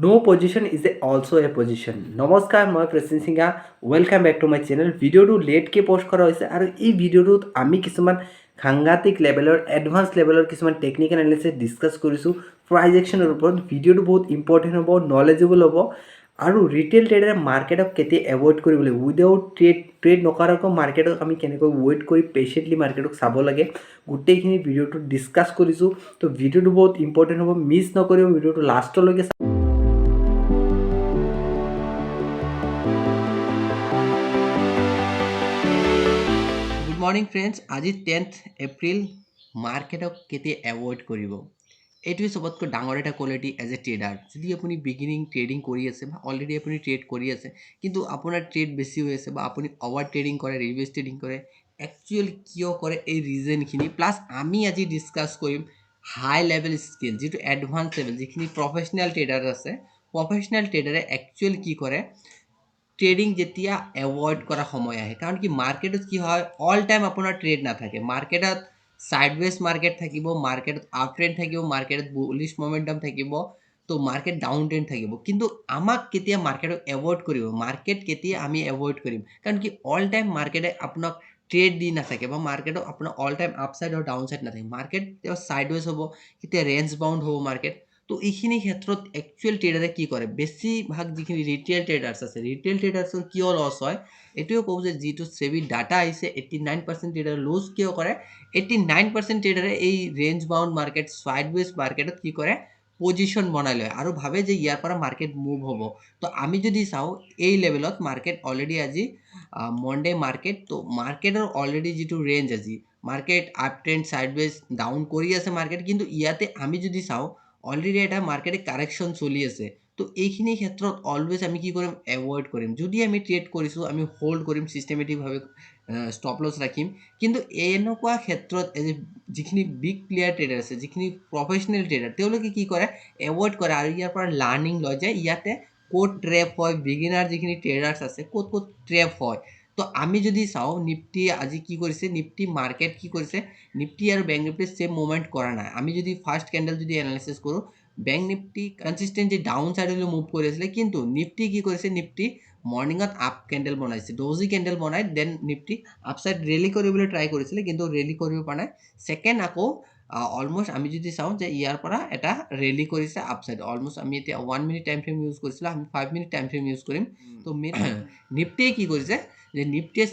No position is also' a position. নমস্কাৰ, মই Prachin Singha. Welcome back to my channel. ভিডিঅ'টো লেটকৈ পষ্ট কৰা হৈছে আৰু এই ভিডিঅ'টোত আমি কিছুমান সাংঘাতিক লেভেলৰ এডভান্স লেভেলৰ কিছুমান টেকনিকেল এনালিচিছ ডিছকাছ কৰিছোঁ প্ৰাইজ একশ্যনৰ ওপৰত। ভিডিঅ'টো বহুত ইম্পৰ্টেণ্ট হ'ব, নলেজেবল হ'ব আৰু ৰিটেইল ট্ৰেডাৰে মাৰ্কেটক কেতিয়া এভইড কৰিব লাগে, উইদাউট ট্ৰেড নকৰাকৈ মাৰ্কেটক আমি কেনেকৈ ৱেইট কৰি পেচেণ্টলি মাৰ্কেটক চাব লাগে, গোটেইখিনি ভিডিঅ'টোত ডিছকাছ কৰিছোঁ। তো ভিডিঅ'টো বহুত ইম্পৰ্টেণ্ট হ'ব, মিছ নকৰিব ভিডিঅ'টো লাষ্টলৈকে। Good morning friends. আজি 10th এপ্ৰিল। মাৰ্কেটক কেতিয়া এভইড কৰিব, এইটোৱে চবতকৈ ডাঙৰ এটা কোৱালিটি এজ এ ট্ৰেডাৰ। যদি আপুনি বিগিনিং ট্ৰেডিং কৰি আছে বা অলৰেডি আপুনি ট্ৰেড কৰি আছে, কিন্তু আপোনাৰ ট্ৰেড বেছি হৈ আছে বা আপুনি অভাৰ ট্ৰেডিং কৰে, ৰিভাৰ্ছ ট্ৰেডিং কৰে, একচুৱেলি কিয় কৰে এই ৰিজনখিনি প্লাছ আমি আজি ডিছকাছ কৰিম হাই লেভেল স্কিল, যিটো এডভান্স লেভেল, যিখিনি প্ৰফেচনেল ট্ৰেডাৰ আছে। প্ৰফেচনেল ট্ৰেডাৰে একচুৱেলি কি কৰে ট্ৰেডিং যেতিয়া এভইড কৰা সময় আহে। কাৰণ কি মাৰ্কেটত কি হয়, অল টাইম আপোনাৰ ট্ৰেড নাথাকে। মাৰ্কেটত সাইডৱেজ মাৰ্কেট থাকিব, মাৰ্কেটত আপ ট্ৰেণ্ড থাকিব, মাৰ্কেটত বুলিছ মমেণ্টাম থাকিব, তো মাৰ্কেট ডাউন ট্ৰেণ্ড থাকিব। কিন্তু আমাক কেতিয়া মাৰ্কেটক এভইড কৰিব, মাৰ্কেট কেতিয়া আমি এভইড কৰিম, কাৰণ কি অল টাইম মাৰ্কেটে আপোনাক ট্ৰেড দি নাথাকে বা মাৰ্কেটত আপোনাৰ অল টাইম আপ ছাইড আৰু ডাউন ছাইড নাথাকে। মাৰ্কেট কেতিয়া ছাইডৱেজ হ'ব, কেতিয়া ৰেঞ্জ বাউণ্ড হ'ব মাৰ্কেট। তো এইখিনি ক্ষেত্ৰত একচুৱেল ট্ৰেডাৰে কি কৰে, বেছিভাগ যিখিনি ৰিটেইল ট্ৰেডাৰ্ছ আছে, ৰিটেইল ট্ৰেডাৰ্ছৰ কিয় লছ হয়, এইটোৱে কওঁ যে যিটো সেবি ডাটা আহিছে 89% ট্ৰেডাৰ লুজ কিয় কৰে। 89% ট্ৰেডাৰে এই ৰেঞ্জ বাউণ্ড মাৰ্কেট, সাইডৱেজ মাৰ্কেটত কি কৰে, পজিশ্যন বনাই লয় আৰু ভাবে যে ইয়াৰ পৰা মাৰ্কেট মুভ হ'ব। তো আমি যদি চাওঁ এই লেভেলত মাৰ্কেট অলৰেডি আজি মনডে মাৰ্কেট, তো মাৰ্কেটৰ অলৰেডি যিটো ৰেঞ্জ আজি মাৰ্কেট আপ ট্ৰেণ্ড সাইডৱেজ ডাউন কৰি আছে মাৰ্কেট, কিন্তু ইয়াতে আমি যদি চাওঁ অলৰেডি এটা মাৰ্কেটে কাৰেকশ্যন চলি আছে। তো এইখিনি ক্ষেত্ৰত অলৱেজ আমি কি কৰিম, এভইড কৰিম। যদি আমি ট্ৰেড কৰিছোঁ আমি হোল্ড কৰিম, ছিষ্টেমেটিকভাৱে ষ্টপ লছ ৰাখিম। কিন্তু এনেকুৱা ক্ষেত্ৰত যিখিনি বিগ প্লেয়াৰ ট্ৰেডাৰ আছে, যিখিনি প্ৰফেচনেল ট্ৰেডাৰ, তেওঁলোকে কি কৰে, এভইড কৰে আৰু ইয়াৰ পৰা লাৰ্ণিং লয় যে ইয়াতে ক'ত ট্ৰেপ হয়, বিগিনাৰ যিখিনি ট্ৰেডাৰ্ছ আছে ক'ত ক'ত ট্ৰেপ হয়। তো আমি যদি চাওঁ নিফটি আজি কি কৰিছে, নিফটি মাৰ্কেট কি কৰিছে, নিফটি আৰু বেংক নিফটি চেম মুভমেণ্ট কৰা নাই। আমি যদি ফাৰ্ষ্ট কেণ্ডেল যদি এনালাইচিছ কৰোঁ, bank Nifty consistently down ছাইডলৈ move কৰি আছিলে, কিন্তু নিফটি কি কৰিছে, নিফটি মৰ্ণিঙত আপ কেণ্ডেল বনাইছে, ডজি কেণ্ডেল বনাই দেন নিফটি আপছাইড ৰেলী কৰিবলৈ ট্ৰাই কৰিছিলে, কিন্তু ৰেলী কৰিব পৰা নাই। ছেকেণ্ড আকৌ অলমষ্ট আমি যদি চাওঁ যে ইয়াৰ পৰা এটা ৰেলী কৰিছে আপছাইড। অলমষ্ট আমি এতিয়া 1 মিনিট টাইম ফ্ৰেম ইউজ কৰিছিলোঁ, আমি 5 মিনিট টাইম ফ্ৰেম ইউজ কৰিম। তো নিফটিয়ে কি কৰিছে যে নিফটিয়ে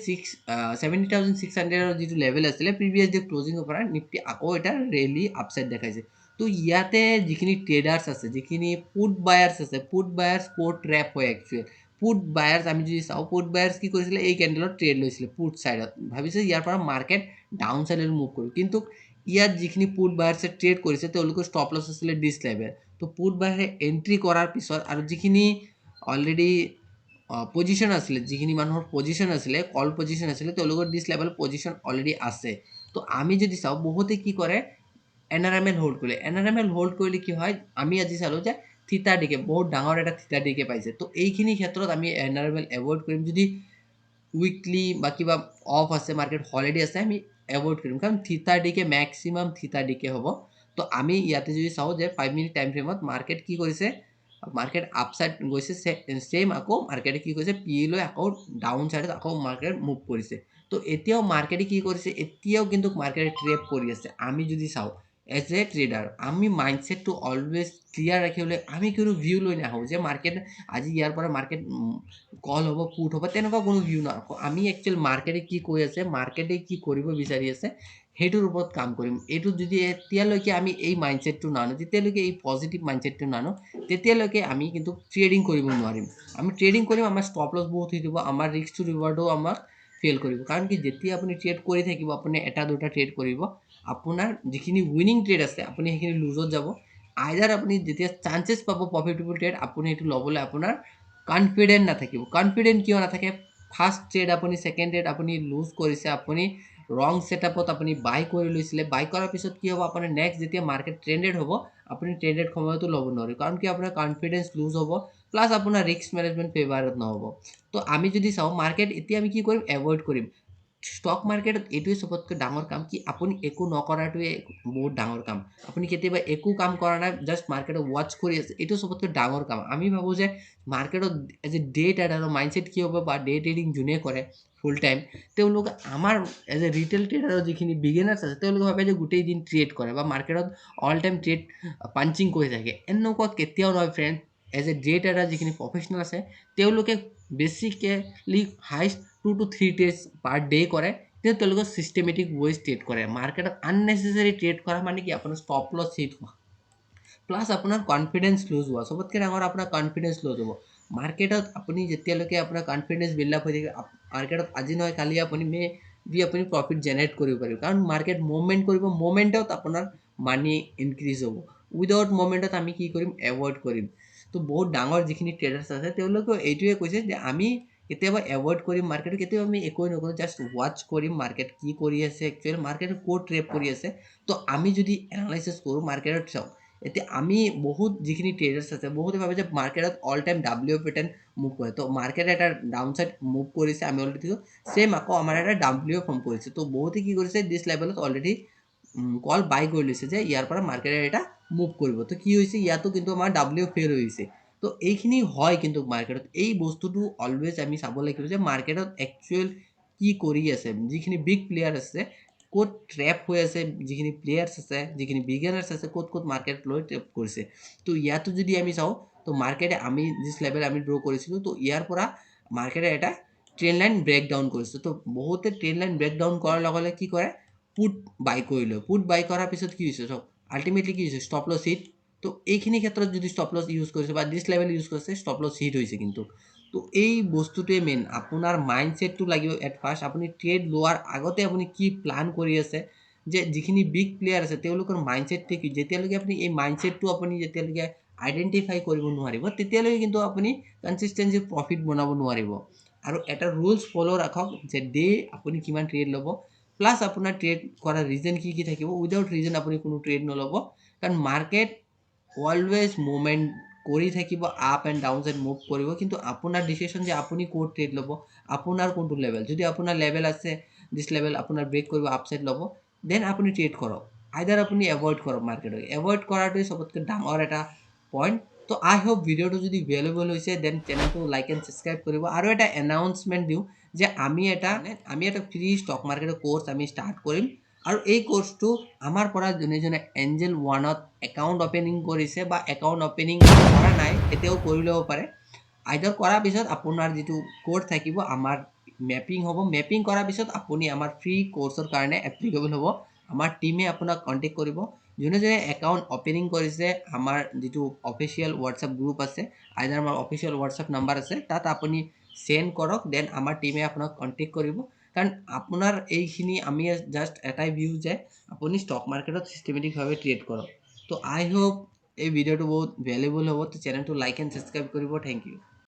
70,600 যিটো লেভেল আছিলে প্ৰিভিয়াছ ডে ক্লজিঙৰ পৰা, নিফটি আকৌ এটা ৰেলী আপছাইড দেখাইছে। তো ইয়াতে যিখিনি ট্ৰেডাৰ্ছ আছে, যিখিনি পুট বায়াৰ্ছ আছে, পুট বায়াৰ্ছ ক'ত ট্ৰেপ হয় একচুৱেল। পুট বায়াৰ্ছ আমি যদি চাওঁ, পুট বায়াৰ্ছ কি কৰিছিলে, এই কেণ্ডেলত ট্ৰেড লৈছিলে পুট ছাইডত, ভাবিছে ইয়াৰ পৰা মাৰ্কেট ডাউন ছাইডলৈ মুভ কৰোঁ। কিন্তু ইয়াত যিখিনি পুট বায়াৰ্ছে ট্ৰেড কৰিছে তেওঁলোকৰ ষ্টপ লছ আছিলে দিছ লেভেল। তো পুট বায়াৰে এণ্ট্ৰি কৰাৰ পিছত আৰু যিখিনি অলৰেডি পজিশ্যন আছিলে, যিখিনি মানুহৰ পজিশ্যন আছিলে, কল পজিশ্যন আছিলে, তেওঁলোকৰ দিছ লেভেল পজিশ্যন অলৰেডি আছে। তো আমি যদি চাওঁ বহুতে কি কৰে, NRML হোল্ড কৰিলে। NRML হোল্ড কৰিলে কি হয়, আমি আজি চালোঁ যে থিতা ডিকে বহুত ডাঙৰ এটা থিতা ডিকে পাইছে। তো এইখিনি ক্ষেত্ৰত আমি NRML এভইড কৰিম। যদি উইকলি বা কিবা অফ আছে, মাৰ্কেট হলিডে আছে, আমি এভইড কৰিম, কাৰণ থিতা ডিকে মেক্সিমাম থিতা ডিকে হ'ব। তো আমি ইয়াতে যদি চাওঁ যে 5 মিনিট টাইম ফ্ৰেমত মাৰ্কেট কি কৰিছে, মাৰ্কেট আপছাইড গৈছে, ছেম আকৌ মাৰ্কেটে কি কৰিছে, পি লৈ আকৌ ডাউন ছাইডত আকৌ মাৰ্কেট মুভ কৰিছে। তো এতিয়াও মাৰ্কেটে কি কৰিছে, এতিয়াও কিন্তু মাৰ্কেটে ট্ৰেপ কৰি আছে। আমি যদি চাওঁ এজ এ ট্ৰেডাৰ, আমি মাইণ্ডছেটটো অলৱেজ ক্লিয়াৰ ৰাখিবলৈ আমি কোনো ভিউ লৈ নাহোঁ যে মাৰ্কেট আজি ইয়াৰ পৰা মাৰ্কেট কল হ'ব, পুট হ'ব, তেনেকুৱা কোনো ভিউ নাৰাখোঁ। আমি একচুৱেল মাৰ্কেটে কি কৈ আছে, মাৰ্কেটে কি কৰিব বিচাৰি আছে, সেইটোৰ ওপৰত কাম কৰিম। এইটো যদি এতিয়ালৈকে আমি এই মাইণ্ডছেটটো নানো, তেতিয়ালৈকে এই পজিটিভ মাইণ্ডছেটটো নানো, তেতিয়ালৈকে আমি কিন্তু ট্ৰেডিং কৰিব নোৱাৰিম। আমি ট্ৰেডিং কৰিম, আমাৰ ষ্টপ লছ বহুত হৈ যাব, আমাৰ ৰিস্ক টু ৰিৱাৰ্ডো আমাক ফেইল কৰিব। কাৰণ কি যেতিয়া আপুনি ট্ৰেড কৰি থাকিব, আপুনি এটা দুটা ট্ৰেড কৰিব, আপোনাৰ যিখিনি উইনিং ট্ৰেড আছে আপুনি সেইখিনি লুজত যাব। আইদাৰ আপুনি যেতিয়া চান্সেছ পাব প্ৰফিটেবল ট্ৰেড, আপুনি সেইটো ল'বলৈ আপোনাৰ কনফিডেণ্ট নাথাকিব। কনফিডেণ্ট কিয় নাথাকে, ফাৰ্ষ্ট ট্ৰেড আপুনি, ছেকেণ্ড ট্ৰেড আপুনি লুজ কৰিছে, আপুনি ৰং ছেটআপত আপুনি বাই কৰি লৈছিলে, বাই কৰাৰ পিছত কি হ'ব, আপোনাৰ নেক্সট যেতিয়া মাৰ্কেট ট্ৰেণ্ডেড হ'ব, আপুনি ট্ৰেণ্ডেড সময়তো ল'ব নোৱাৰিব, কাৰণ কি আপোনাৰ কনফিডেঞ্চ লুজ হ'ব, প্লাছ আপোনাৰ ৰিস্ক মেনেজমেণ্ট ফেভাৰত নহ'ব। তো আমি যদি চাওঁ মাৰ্কেট এতিয়া আমি কি কৰিম, এভইড কৰিম। ষ্টক মাৰ্কেটত এইটোৱে চবতকৈ ডাঙৰ কাম কি আপুনি একো নকৰাটোৱে বহুত ডাঙৰ কাম। আপুনি কেতিয়াবা একো কাম কৰা নাই, জাষ্ট মাৰ্কেটক ৱাটচ কৰি আছে, এইটো চবতকৈ ডাঙৰ কাম। আমি ভাবোঁ যে মাৰ্কেটত এজ এ ডে ট্ৰেডাৰৰ মাইণ্ডছেট কি হ'ব বা ডে ট্ৰেডিং যোনে কৰে ফুল টাইম, তেওঁলোকে আমাৰ এজ এ ৰিটেইল ট্ৰেডাৰৰ যিখিনি বিগিনাৰ্ছ আছে তেওঁলোকে ভাবে যে গোটেই দিন ট্ৰেড কৰে বা মাৰ্কেটত অল টাইম ট্ৰেড পাঞ্চিং কৰি থাকে। এনেকুৱা কেতিয়াও নহয় friend. As a day trader যিখিনি প্ৰফেচনেল আছে তেওঁলোকে basically highest 2 to 3 days per day কৰে, কিন্তু তেওঁলোকে চিষ্টেমেটিক ৱেজ ট্ৰেড কৰে। মাৰ্কেটত আননেচেচাৰী ট্ৰেড কৰা মানে কি আপোনাৰ ষ্টপ লছ হিট হোৱা, প্লাছ আপোনাৰ কনফিডেঞ্চ লুজ হোৱা, চবতকৈ ডাঙৰ আপোনাৰ কনফিডেঞ্চ লুজ হ'ব। মাৰ্কেটত আপুনি যেতিয়ালৈকে আপোনাৰ কনফিডেঞ্চ বিল্ড আপ হৈ থাকে, মাৰ্কেটত আজি নহয় কালি আপুনি আপুনি প্ৰফিট জেনেৰেট কৰিব পাৰিব, কাৰণ মাৰ্কেট মুভমেণ্ট কৰিব, মুভমেণ্টত আপোনাৰ মানি ইনক্ৰিজ হ'ব। উইদাউট মুভমেণ্টত আমি কি কৰিম, এভইড কৰিম। তো বহুত ডাঙৰ যিখিনি ট্ৰেডাৰ্ছ আছে তেওঁলোকেও এইটোৱে কৈছে যে আমি কেতিয়াবা এভইড কৰিম মাৰ্কেটত, কেতিয়াবা আমি একোৱে নকৰোঁ, জাষ্ট ৱাটচ কৰিম মাৰ্কেট কি কৰি আছে, একচুৱেলি মাৰ্কেটত ক'ত ট্ৰেড কৰি আছে। তো আমি যদি এনালাইচিছ কৰোঁ মাৰ্কেটত, চাওক এতিয়া আমি বহুত যিখিনি ট্ৰেডাৰ্ছ আছে বহুতে ভাবে যে মাৰ্কেটত all time W pattern move কৰে। তো মাৰ্কেট এটা ডাউন চাইড মুভ কৰিছে, আমি অলৰেডি ছেম আকৌ আমাৰ এটা ডাব্লিউ ফৰ্ম কৰিছে। তো বহুতে কি কৰিছে, দিছ লেভেলত অলৰেডি কল বাই কৰি লৈছে যে ইয়াৰ পৰা মাৰ্কেটে এটা মুভ কৰিব। তো কি হৈছে, ইয়াতো কিন্তু আমাৰ ডাব্লিউ ফেইল হৈছে। তো এইখিনি হয়, কিন্তু মাৰ্কেটত এই বস্তুটো অলৱেজ আমি চাব লাগিব যে মাৰ্কেটত একচুৱেল কি কৰি আছে, যিখিনি বিগ প্লেয়াৰ আছে ক'ত ট্ৰেপ হৈ আছে, যিখিনি প্লেয়াৰ্ছ আছে, যিখিনি বিগিনাৰ্ছ আছে ক'ত ক'ত মাৰ্কেট লৈ ট্ৰেপ কৰিছে। তো ইয়াতো যদি আমি চাওঁ, তো মাৰ্কেটে আমি যিছ লেভেল আমি ড্ৰ কৰিছিলোঁ, তো ইয়াৰ পৰা মাৰ্কেটে এটা ট্ৰেইন লাইন ব্ৰেক ডাউন কৰিছে। তো বহুতে ট্ৰেইন লাইন ব্ৰেক ডাউন কৰাৰ লগে লগে কি কৰে, পুট বাই কৰি লয়। পুট বাই কৰাৰ পিছত কি হৈছে, চাওক আল্টিমেটলি কি হৈছে, ষ্টপ লছ হিট। তো এইখিনি ক্ষেত্ৰত যদি ষ্টপ লছ ইউজ কৰিছে বা দিছ লেভেল ইউজ কৰিছে, ষ্টপ লছ হিট হৈছে কিন্তু। তো এই বস্তুটোৱে মেইন, আপোনাৰ মাইণ্ডছেটটো লাগিব এট ফাৰ্ষ্ট। আপুনি ট্ৰেড লোৱাৰ আগতে আপুনি কি প্লান কৰি আছে, যে যিখিনি বিগ প্লেয়াৰ আছে তেওঁলোকৰ মাইণ্ডছেটটো কি, যেতিয়ালৈকে আপুনি এই মাইণ্ডছেটটো আপুনি যেতিয়ালৈকে আইডেণ্টিফাই কৰিব নোৱাৰিব, তেতিয়ালৈকে কিন্তু আপুনি কনচিষ্টেঞ্চি প্ৰফিট বনাব নোৱাৰিব। আৰু এটা ৰুলছ ফ'ল' ৰাখক যে ডে আপুনি কিমান ট্ৰেড ল'ব, প্লাছ আপোনাৰ ট্ৰেড কৰাৰ ৰিজন কি কি থাকিব। উইদাউট ৰিজন আপুনি কোনো ট্ৰেড নল'ব, কাৰণ মাৰ্কেট অলৱেজ মুভমেণ্ট কৰি থাকিব, up and down side move কৰিব, কিন্তু আপোনাৰ ডিচিশ্যন যে আপুনি ক'ত ট্ৰেড ল'ব, আপোনাৰ কোনটো লেভেল। যদি আপোনাৰ লেভেল আছে, দিছ লেভেল আপোনাৰ ব্ৰেক কৰিব, আপ ছাইড ল'ব, দেন আপুনি ট্ৰেড কৰক। আইদাৰ আপুনি এভইড কৰক মাৰ্কেটক। এভইড কৰাটোৱে চবতকৈ ডাঙৰ এটা পইণ্ট। তো আই হোপ ভিডিঅ'টো যদি ভেলুৱেবল হৈছে, দেন চেনেলটো লাইক এণ্ড ছাবস্ক্ৰাইব কৰিব। আৰু এটা এনাউন্সমেণ্ট দিওঁ যে আমি এটা ফ্ৰী ষ্টক মাৰ্কেটৰ কোৰ্চ আমি ষ্টাৰ্ট কৰিম। আৰু এই কোৰ্চটো আমাৰ পৰা যোনে যোনে এঞ্জেল ওৱানত একাউণ্ট অপেনিং কৰিছে বা একাউণ্ট অপেনিং কৰা নাই, এতিয়াও কৰি ল'ব পাৰে। আইদাৰ কৰাৰ পিছত আপোনাৰ যিটো কোড থাকিব, আমাৰ মেপিং হ'ব। মেপিং কৰাৰ পিছত আপুনি আমাৰ ফ্ৰী কোৰ্চৰ কাৰণে এপ্লিকেবল হ'ব। আমাৰ টীমে আপোনাক কণ্টেক্ট কৰিব। যোনে যোনে একাউণ্ট অপেনিং কৰিছে, আমাৰ যিটো অফিচিয়েল হোৱাটছআপ গ্ৰুপ আছে, আইদাৰ আমাৰ অফিচিয়েল হোৱাটছআপ নাম্বাৰ আছে, তাত আপুনি চেণ্ড কৰক, দেন আমাৰ টীমে আপোনাক কণ্টেক্ট কৰিব। কাৰণ আপোনাৰ এইখিনি আমি জাষ্ট এটাই ভিউ যে আপুনি ষ্টক মাৰ্কেটত চিষ্টেমেটিকভাৱে ট্ৰেড কৰক। তো আই হোপ এই ভিডিঅ'টো বহুত ভেলুৱেবল হ'ব। তো চেনেলটো লাইক এণ্ড ছাবস্ক্ৰাইব কৰিব। Thank U.